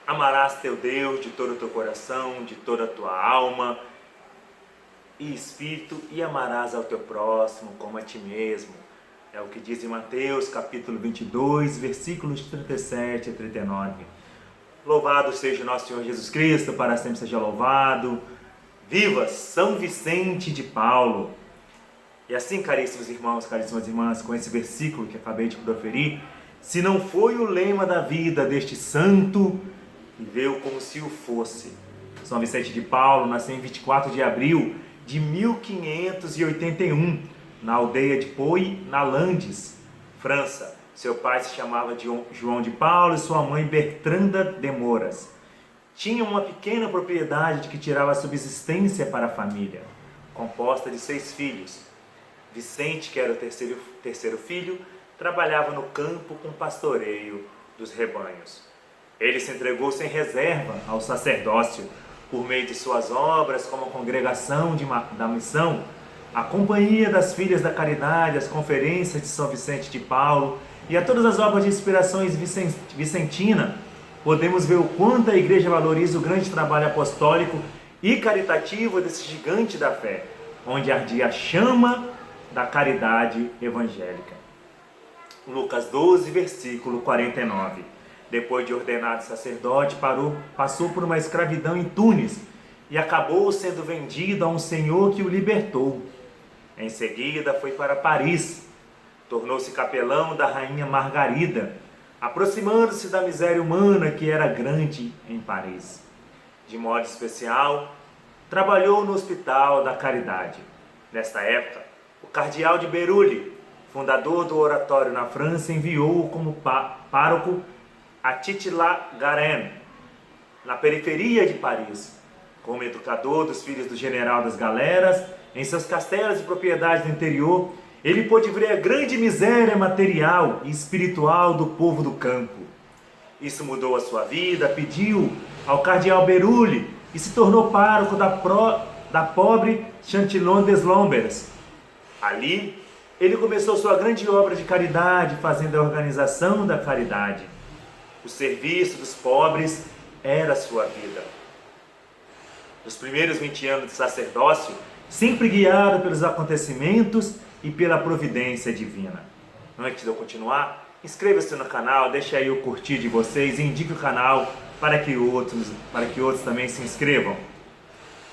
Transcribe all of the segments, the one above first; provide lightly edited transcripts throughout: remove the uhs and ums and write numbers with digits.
Amarás teu Deus de todo o teu coração, de toda a tua alma e espírito, e amarás ao teu próximo como a ti mesmo. É o que diz em Mateus capítulo 22, versículos 37 a 39. Louvado seja o nosso Senhor Jesus Cristo, para sempre seja louvado. Viva São Vicente de Paulo! E assim, caríssimos irmãos, caríssimas irmãs, com esse versículo que acabei de proferir, se não foi o lema da vida deste santo, viveu como se o fosse. São Vicente de Paulo nasceu em 24 de abril de 1581, na aldeia de Pouy, na Landes, França. Seu pai se chamava João de Paulo e sua mãe Bertranda de Moras. Tinha uma pequena propriedade de que tirava subsistência para a família, composta de 6 filhos. Vicente, que era o terceiro filho, trabalhava no campo com pastoreio dos rebanhos. Ele se entregou sem reserva ao sacerdócio, por meio de suas obras como a congregação da missão, a Companhia das Filhas da Caridade, as conferências de São Vicente de Paulo e a todas as obras de inspirações vicentina. Podemos ver o quanto a Igreja valoriza o grande trabalho apostólico e caritativo desse gigante da fé, onde ardia a chama da caridade evangélica. Lucas 12, versículo 49. Depois de ordenado sacerdote, passou por uma escravidão em Tunis e acabou sendo vendido a um senhor que o libertou. Em seguida foi para Paris. Tornou-se capelão da rainha Margarida, aproximando-se da miséria humana que era grande em Paris. De modo especial, trabalhou no Hospital da Caridade. Nesta época, o cardeal de Berulle, fundador do oratório na França, enviou-o como pároco a Tite-la-Garenne, na periferia de Paris. Como educador dos filhos do general das galeras, em seus castelos e propriedades do interior, ele pôde ver a grande miséria material e espiritual do povo do campo. Isso mudou a sua vida, pediu ao cardeal Berulle e se tornou pároco da pobre Chantillon-des-Lombers. Ali, ele começou sua grande obra de caridade, fazendo a organização da caridade. O serviço dos pobres era a sua vida. Nos primeiros 20 anos de sacerdócio, sempre guiado pelos acontecimentos e pela providência divina. Antes de eu continuar, inscreva-se no canal, deixe aí o curtir de vocês e indique o canal para que outros também se inscrevam.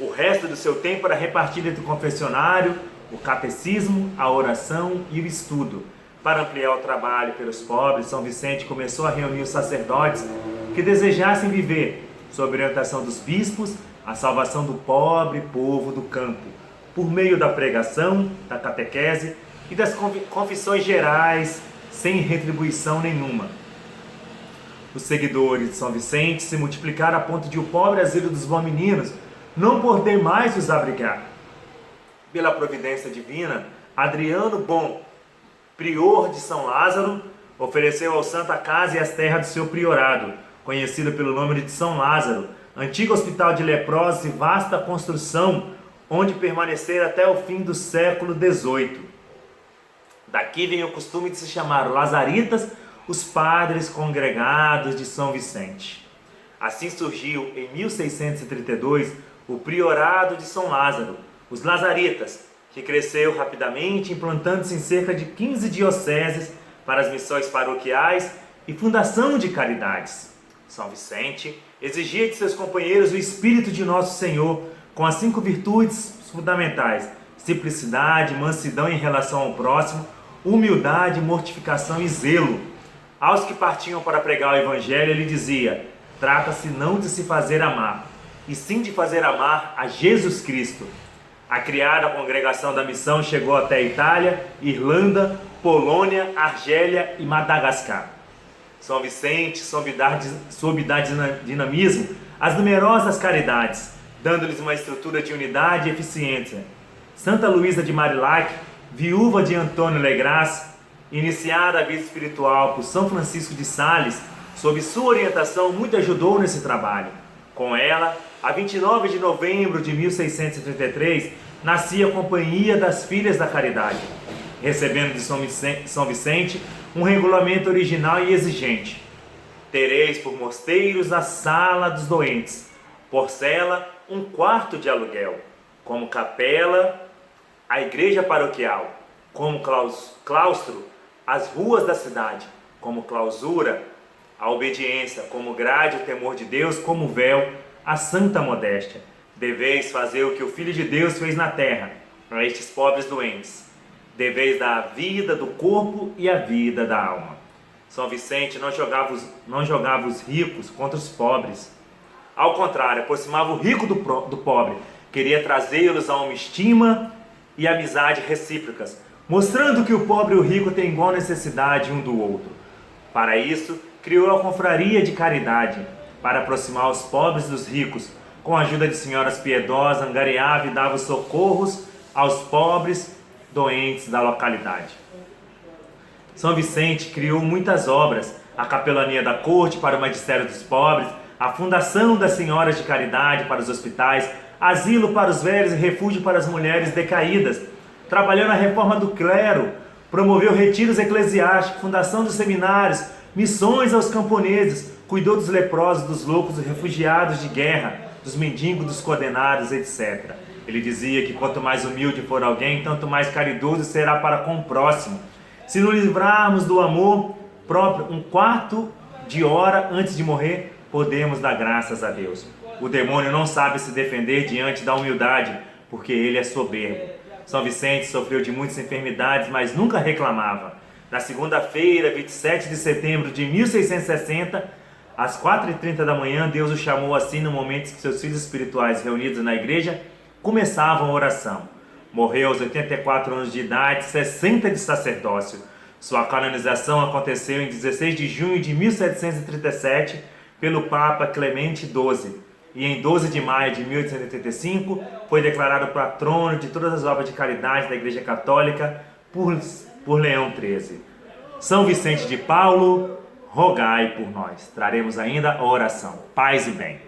O resto do seu tempo era repartido entre o confessionário, o catecismo, a oração e o estudo. Para ampliar o trabalho pelos pobres, São Vicente começou a reunir os sacerdotes que desejassem viver, sob orientação dos bispos, a salvação do pobre povo do campo, por meio da pregação, da catequese e das confissões gerais, sem retribuição nenhuma. Os seguidores de São Vicente se multiplicaram a ponto de o pobre asilo dos bons meninos não poder mais os abrigar. Pela providência divina, Adriano Bom, prior de São Lázaro, ofereceu ao santo a casa e as terras do seu priorado, conhecido pelo nome de São Lázaro, antigo hospital de leprosos e vasta construção, onde permaneceram até o fim do século XVIII. Daqui vem o costume de se chamar lazaritas os padres congregados de São Vicente. Assim surgiu, em 1632, o priorado de São Lázaro, os lazaritas, que cresceu rapidamente, implantando-se em cerca de 15 dioceses para as missões paroquiais e fundação de caridades. São Vicente exigia de seus companheiros o espírito de Nosso Senhor, com as 5 virtudes fundamentais: simplicidade, mansidão em relação ao próximo, humildade, mortificação e zelo. Aos que partiam para pregar o Evangelho, ele dizia: trata-se não de se fazer amar, e sim de fazer amar a Jesus Cristo. A criada Congregação da Missão chegou até a Itália, Irlanda, Polônia, Argélia e Madagascar. São Vicente soube dar dinamismo às numerosas caridades, dando-lhes uma estrutura de unidade e eficiência. Santa Luísa de Marillac, viúva de Antônio Legras, iniciada a vida espiritual por São Francisco de Sales, sob sua orientação, muito ajudou nesse trabalho. Com ela, a 29 de novembro de 1633, nascia a Companhia das Filhas da Caridade, recebendo de São Vicente um regulamento original e exigente. Tereis por mosteiros a sala dos doentes, por cela um quarto de aluguel, como capela a igreja paroquial, como claustro as ruas da cidade, como clausura a obediência, como grade o temor de Deus, como véu a santa modéstia. Deveis fazer o que o Filho de Deus fez na terra, a estes pobres doentes. Deveis dar a vida do corpo e a vida da alma. São Vicente não jogava os ricos contra os pobres. Ao contrário, aproximava o rico do pobre, queria trazê-los a uma estima e amizade recíprocas, mostrando que o pobre e o rico têm igual necessidade um do outro. Para isso, criou a confraria de caridade, para aproximar os pobres dos ricos. Com a ajuda de senhoras piedosas, angariava e dava socorros aos pobres doentes da localidade. São Vicente criou muitas obras, a capelania da corte para o magistério dos pobres, a fundação das senhoras de caridade para os hospitais, asilo para os velhos e refúgio para as mulheres decaídas. Trabalhou na reforma do clero, promoveu retiros eclesiásticos, fundação dos seminários, missões aos camponeses, cuidou dos leprosos, dos loucos, dos refugiados de guerra, dos mendigos, dos condenados, etc. Ele dizia que quanto mais humilde for alguém, tanto mais caridoso será para com o próximo. Se nos livrarmos do amor próprio um quarto de hora antes de morrer, podemos dar graças a Deus. O demônio não sabe se defender diante da humildade, porque ele é soberbo. São Vicente sofreu de muitas enfermidades, mas nunca reclamava. Na segunda-feira, 27 de setembro de 1660, às 4h30 da manhã, Deus o chamou assim no momento em que seus filhos espirituais reunidos na igreja começavam a oração. Morreu aos 84 anos de idade, 60 de sacerdócio. Sua canonização aconteceu em 16 de junho de 1737 pelo Papa Clemente XII. E em 12 de maio de 1885 foi declarado patrono de todas as obras de caridade da Igreja Católica por Leão XIII. São Vicente de Paulo, rogai por nós. Traremos ainda a oração. Paz e bem.